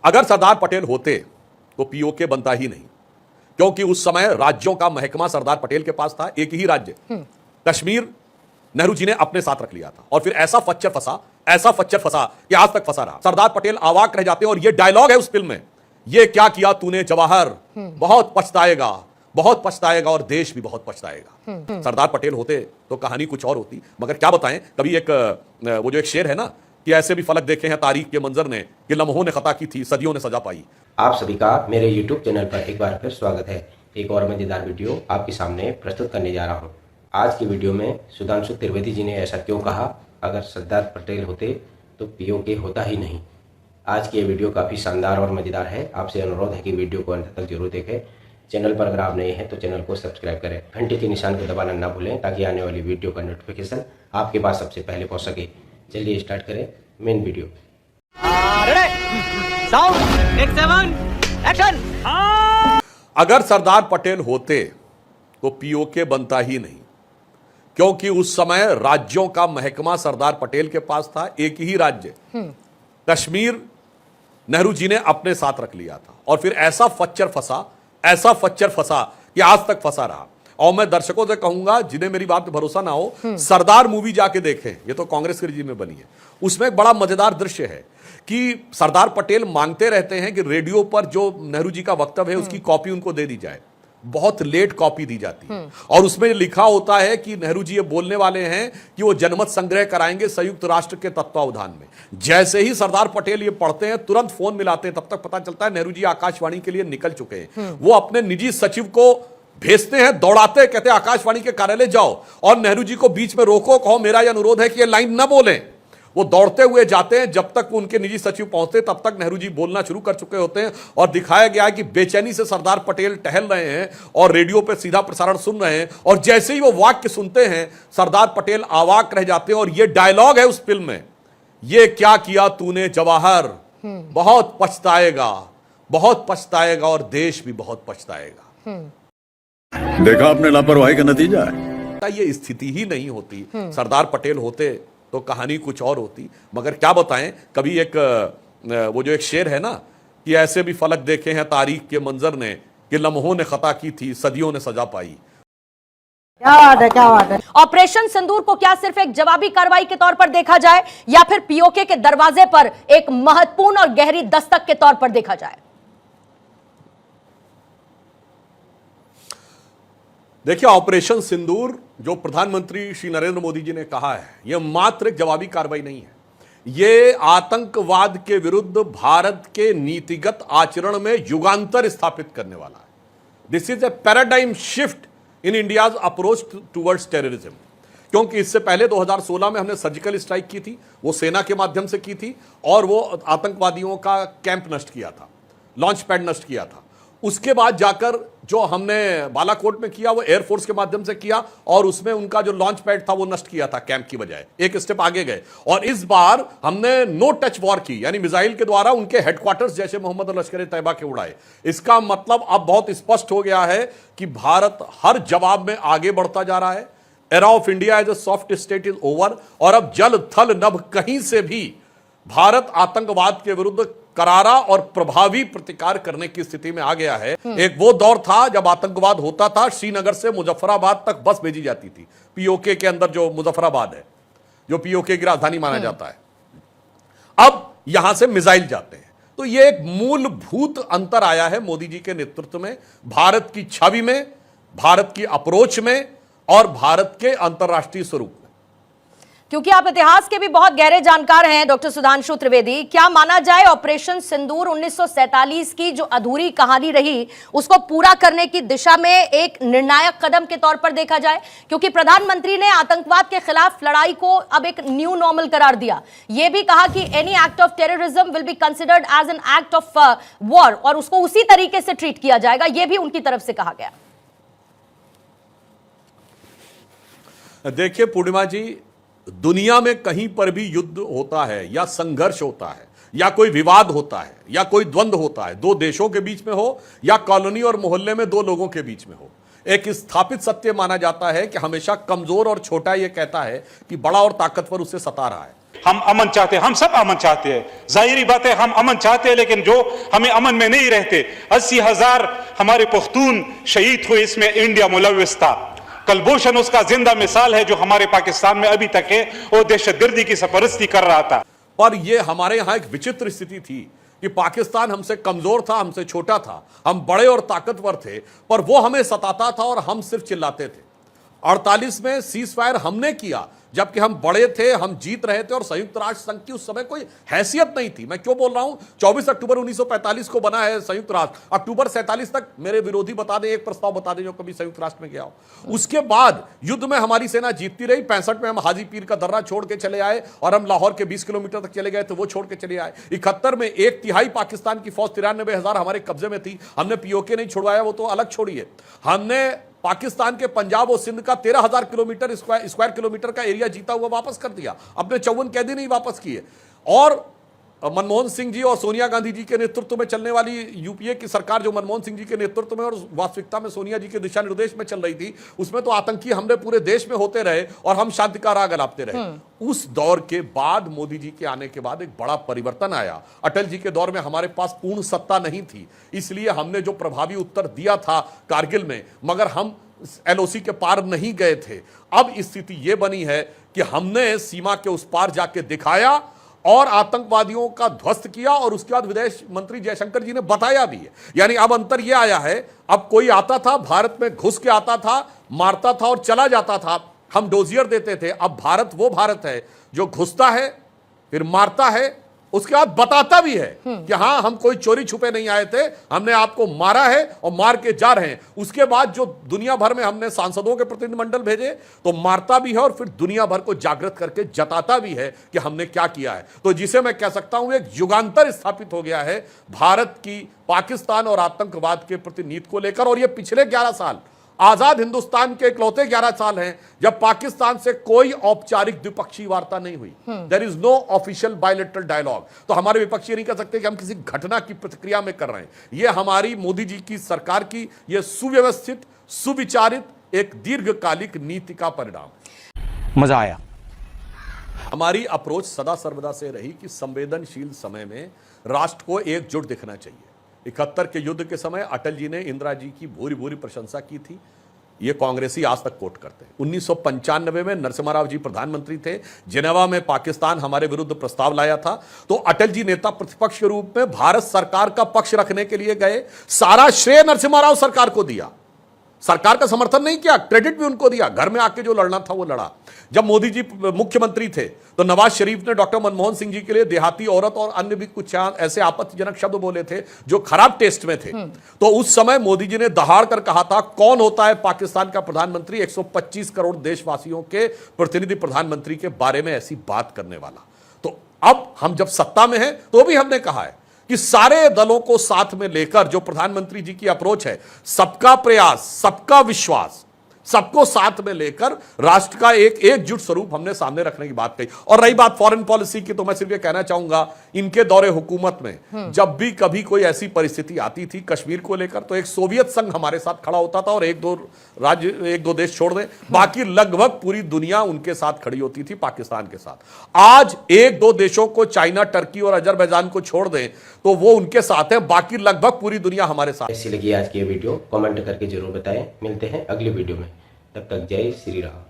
अगर सरदार पटेल होते तो पीओके बनता ही नहीं, क्योंकि उस समय राज्यों का महकमा सरदार पटेल के पास था। एक ही राज्य कश्मीर नेहरू जी ने अपने साथ रख लिया था, और फिर ऐसा फच्चर फंसा, ऐसा फच्चर फंसा कि आज तक फंसा रहा। सरदार पटेल अवाक रह जाते, और ये डायलॉग है उस फिल्म में, ये क्या किया तूने जवाहर, बहुत पछताएगा, बहुत पछताएगा और देश भी बहुत पछताएगा। सरदार पटेल होते तो कहानी कुछ और होती, मगर क्या बताएं। कभी एक वो जो एक शेर है ना कि ऐसे भी फलक देखे हैं तारीख के मंजर ने कि लम्हों ने खता की थी सदियों ने सजा पाई। आप सभी का मेरे YouTube चैनल पर एक बार फिर स्वागत है। एक और मजेदार वीडियो आपके सामने प्रस्तुत करने जा रहा हूं। आज की वीडियो में सुधांशु त्रिवेदी जी ने ऐसा क्यों कहा, अगर सरदार पटेल होते तो पीओके होता ही नहीं। आज की ये वीडियो काफ़ी शानदार और मज़ेदार है। आपसे अनुरोध है कि वीडियो को अंत तक जरूर देखें। चैनल पर अगर आप नए हैं तो चैनल को सब्सक्राइब करें, घंटे के निशान को दबाना ना भूलें ताकि आने वाली वीडियो का नोटिफिकेशन आपके पास सबसे पहले पहुंच सके। चलिए स्टार्ट करें मेन वीडियो। अगर सरदार पटेल होते तो पीओके बनता ही नहीं, क्योंकि उस समय राज्यों का महकमा सरदार पटेल के पास था। एक ही राज्य कश्मीर नेहरू जी ने अपने साथ रख लिया था, और फिर ऐसा फच्चर फंसा, ऐसा फच्चर फंसा कि आज तक फंसा रहा। और मैं दर्शकों से कहूंगा जिन्हें मेरी बात पे भरोसा ना हो, सरदार मूवी जाके देखें, ये तो कांग्रेस के रिजीम में बनी है। उसमें एक बड़ा मजेदार दृश्य है कि सरदार पटेल मांगते रहते हैं कि रेडियो पर जो नेहरू जी का वक्तव्य है उसकी कॉपी उनको दे दी जाए। बहुत लेट कॉपी दी जाती है, और उसमें लिखा होता है कि नेहरू जी ये बोलने वाले हैं कि वो जनमत संग्रह कराएंगे संयुक्त राष्ट्र के तत्वावधान में। जैसे ही सरदार पटेल ये पढ़ते हैं तुरंत फोन मिलाते हैं, तब तक पता चलता है नेहरू जी आकाशवाणी के लिए निकल चुके हैं। वो अपने निजी सचिव को भेजते हैं, दौड़ाते, कहते हैं आकाशवाणी के कार्यालय जाओ और नेहरू जी को बीच में रोको, कहो मेरा यह अनुरोध है कि ये लाइन न बोलें। वो दौड़ते हुए जाते हैं, जब तक उनके निजी सचिव पहुंचते तब तक नेहरू जी बोलना शुरू कर चुके होते हैं। और दिखाया गया है कि बेचैनी से सरदार पटेल टहल रहे हैं और रेडियो पे सीधा प्रसारण सुन रहे हैं, और जैसे ही वो वाक्य सुनते हैं सरदार पटेल अवाक रह जाते हैं। और ये डायलॉग है उस फिल्म में, ये क्या किया तूने जवाहर, बहुत पछताएगा, बहुत पछताएगा और देश भी बहुत पछताएगा। देखा आपने लापरवाही का नतीजा है। ये स्थिति ही नहीं होती। सरदार पटेल होते तो कहानी कुछ और होती, मगर क्या बताएं। कभी एक वो जो एक शेर है ना कि ऐसे भी फलक देखे हैं तारीख के मंजर ने कि लम्हों ने खता की थी सदियों ने सजा पाई। क्या बात है, क्या बात है। ऑपरेशन सिंदूर को क्या सिर्फ एक जवाबी कार्रवाई के तौर पर देखा जाए, या फिर पीओके के दरवाजे पर एक महत्वपूर्ण और गहरी दस्तक के तौर पर देखा जाए? देखिए, ऑपरेशन सिंदूर जो प्रधानमंत्री श्री नरेंद्र मोदी जी ने कहा है, यह मात्र एक जवाबी कार्रवाई नहीं है। यह आतंकवाद के विरुद्ध भारत के नीतिगत आचरण में युगांतर स्थापित करने वाला है। This is a paradigm shift in India's approach towards terrorism. क्योंकि इससे पहले 2016 में हमने सर्जिकल स्ट्राइक की थी, वो सेना के माध्यम से की थी, और वो आतंकवादियों का कैंप नष्ट किया था, लॉन्च पैड नष्ट किया था। उसके बाद जाकर जो हमने बालाकोट में किया वो एयरफोर्स के माध्यम से किया, और उसमें उनका जो लॉन्च पैड था वो नष्ट किया था कैंप की बजाय। एक स्टेप आगे गए, और इस बार हमने नो टच वॉर की, यानी मिसाइल के द्वारा उनके हेडक्वार्टर्स जैसे मोहम्मद और लश्कर तैयबा के उड़ाए। इसका मतलब अब बहुत स्पष्ट हो गया है कि भारत हर जवाब में आगे बढ़ता जा रहा है। Era of India as a soft state is over, और अब जल थल नभ कहीं से भी भारत आतंकवाद के विरुद्ध करारा और प्रभावी प्रतिकार करने की स्थिति में आ गया है। एक वो दौर था जब आतंकवाद होता था, श्रीनगर से मुजफ्फराबाद तक बस भेजी जाती थी। पीओके के अंदर जो मुजफ्फराबाद है, जो पीओके की राजधानी माना जाता है, अब यहां से मिसाइल जाते हैं। तो ये एक मूलभूत अंतर आया है मोदी जी के नेतृत्व में, भारत की छवि में, भारत की अप्रोच में, और भारत के अंतर्राष्ट्रीय स्वरूप में। क्योंकि आप इतिहास के भी बहुत गहरे जानकार हैं डॉक्टर सुधांशु त्रिवेदी, क्या माना जाए ऑपरेशन सिंदूर 1947 की जो अधूरी कहानी रही उसको पूरा करने की दिशा में एक निर्णायक कदम के तौर पर देखा जाए? क्योंकि प्रधानमंत्री ने आतंकवाद के खिलाफ लड़ाई को अब एक न्यू नॉर्मल करार दिया। यह भी कहा कि any act of terrorism will be considered as an act of war, और उसको उसी तरीके से ट्रीट किया जाएगा, यह भी उनकी तरफ से कहा गया। देखिए पूर्णिमा जी, दुनिया में कहीं पर भी युद्ध होता है या संघर्ष होता है या कोई विवाद होता है या कोई द्वंद्व होता है, दो देशों के बीच में हो या कॉलोनी और मोहल्ले में दो लोगों के बीच में हो, एक स्थापित सत्य माना जाता है कि हमेशा कमजोर और छोटा यह कहता है कि बड़ा और ताकतवर उससे सता रहा है। हम अमन चाहते हैं, हम सब अमन चाहते हैं, जाहिरी बात है हम अमन चाहते हैं, लेकिन जो हमें अमन में नहीं रहते, 80,000 हमारे पख्तून शहीद हुए, इसमें इंडिया मुलव्विस था। कलभूषण उसका जिंदा मिसाल है, जो हमारे पाकिस्तान में अभी तक है, वो दहशतगर्दी की सरपरस्ती कर रहा था। पर यह हमारे यहां एक विचित्र स्थिति थी कि पाकिस्तान हमसे कमजोर था, हमसे छोटा था, हम बड़े और ताकतवर थे, पर वो हमें सताता था और हम सिर्फ चिल्लाते थे। 48 में सीज फायर हमने किया, जबकि हम बड़े थे, हम जीत रहे थे और संयुक्त राष्ट्र संघ की उस समय कोई हैसियत नहीं थी। मैं क्यों बोल रहा हूं? 24 अक्टूबर 1945 को बना है संयुक्त राष्ट्र। अक्टूबर 47 तक मेरे विरोधी बता दें, एक प्रस्ताव बता दें जो कभी संयुक्त राष्ट्र में गया हो। उसके बाद युद्ध में हमारी सेना जीतती रही। 65 में हम हाजी पीर का दर्रा छोड़ के चले आए और हम लाहौर के 20 किलोमीटर तक चले गए थे, वो छोड़ के चले आए। 71 में 1/3 पाकिस्तान की फौज 93,000 हमारे कब्जे में थी, हमने पीओके नहीं छुड़वाया, वो तो अलग छोड़िए। हमने पाकिस्तान के पंजाब और सिंध का 13,000 किलोमीटर स्क्वायर किलोमीटर का एरिया जीता हुआ वापस कर दिया, अपने 54 कैदी नहीं वापस किए। और मनमोहन सिंह जी और सोनिया गांधी जी के नेतृत्व में चलने वाली यूपीए की सरकार, जो मनमोहन सिंह जी के नेतृत्व में और वास्तविकता में सोनिया जी के दिशा निर्देश में चल रही थी, उसमें तो आतंकी हमले पूरे देश में होते रहे और हम शांति का राग अलापते रहे। उस दौर के बाद मोदी जी के आने के बाद एक बड़ा परिवर्तन आया। अटल जी के दौर में हमारे पास पूर्ण सत्ता नहीं थी, इसलिए हमने जो प्रभावी उत्तर दिया था कारगिल में, मगर हम एलओसी के पार नहीं गए थे। अब स्थिति यह बनी है कि हमने सीमा के उस पार जाके दिखाया और आतंकवादियों का ध्वस्त किया, और उसके बाद विदेश मंत्री जयशंकर जी ने बताया भी है। यानी अब अंतर यह आया है, अब कोई आता था भारत में घुस के आता था, मारता था और चला जाता था, हम डोजियर देते थे। अब भारत वो भारत है जो घुसता है, फिर मारता है, उसके बाद बताता भी है कि हां हम कोई चोरी छुपे नहीं आए थे, हमने आपको मारा है और मार के जा रहे हैं। उसके बाद जो दुनिया भर में हमने सांसदों के प्रतिनिधिमंडल भेजे तो मारता भी है और फिर दुनिया भर को जागृत करके जताता भी है कि हमने क्या किया है। तो जिसे मैं कह सकता हूं एक युगांतर स्थापित हो गया है भारत की पाकिस्तान और आतंकवाद के प्रति नीति को लेकर। और ये पिछले 11 साल आजाद हिंदुस्तान के इकलौते 11 साल हैं जब पाकिस्तान से कोई औपचारिक द्विपक्षीय वार्ता नहीं हुई। There is no official bilateral dialogue. तो हमारे विपक्षी नहीं कह सकते कि हम किसी घटना की प्रतिक्रिया में कर रहे हैं। यह हमारी मोदी जी की सरकार की यह सुव्यवस्थित, सुविचारित एक दीर्घकालिक नीति का परिणाम। मजा आया। हमारी अप्रोच सदा सर्वदा से रही कि संवेदनशील समय में राष्ट्र को एकजुट दिखना चाहिए। 71 के युद्ध के समय अटल जी ने इंदिरा जी की भूरी भूरी प्रशंसा की थी, ये कांग्रेसी आज तक कोट करते हैं। 1995 में नरसिम्हा राव जी प्रधानमंत्री थे, जिनेवा में पाकिस्तान हमारे विरुद्ध प्रस्ताव लाया था, तो अटल जी नेता प्रतिपक्ष के रूप में भारत सरकार का पक्ष रखने के लिए गए। सारा श्रेय नरसिम्हा राव सरकार को दिया, सरकार का समर्थन नहीं किया, क्रेडिट भी उनको दिया। घर में आके जो लड़ना था वो लड़ा। जब मोदी जी मुख्यमंत्री थे तो नवाज शरीफ ने डॉक्टर मनमोहन सिंह जी के लिए देहाती औरत और अन्य भी कुछ ऐसे आपत्तिजनक शब्द बोले थे जो खराब टेस्ट में थे। तो उस समय मोदी जी ने दहाड़ कर कहा था, कौन होता है पाकिस्तान का प्रधानमंत्री 125 करोड़ देशवासियों के प्रतिनिधि प्रधानमंत्री के बारे में ऐसी बात करने वाला। तो अब हम जब सत्ता में हैं तो भी हमने कहा है कि सारे दलों को साथ में लेकर जो प्रधानमंत्री जी की अप्रोच है, सबका प्रयास, सबका विश्वास, सबको साथ में लेकर राष्ट्र का एक एकजुट स्वरूप हमने सामने रखने की बात कही। और रही बात फॉरेन पॉलिसी की, तो मैं सिर्फ ये कहना चाहूंगा, इनके दौरे हुकूमत में जब भी कभी कोई ऐसी परिस्थिति आती थी कश्मीर को लेकर, तो एक सोवियत संघ हमारे साथ खड़ा होता था और एक दो देश छोड़ दें, बाकी लगभग पूरी दुनिया उनके साथ खड़ी होती थी पाकिस्तान के साथ। आज 1-2 देशों को, चाइना, टर्की और अजरबैजान को छोड़ दें तो वो उनके साथ है, बाकी लगभग पूरी दुनिया हमारे साथ। ऐसी लगी आज की ये वीडियो, कमेंट करके जरूर बताएं। मिलते हैं अगली वीडियो में, तब तक जय श्री राम।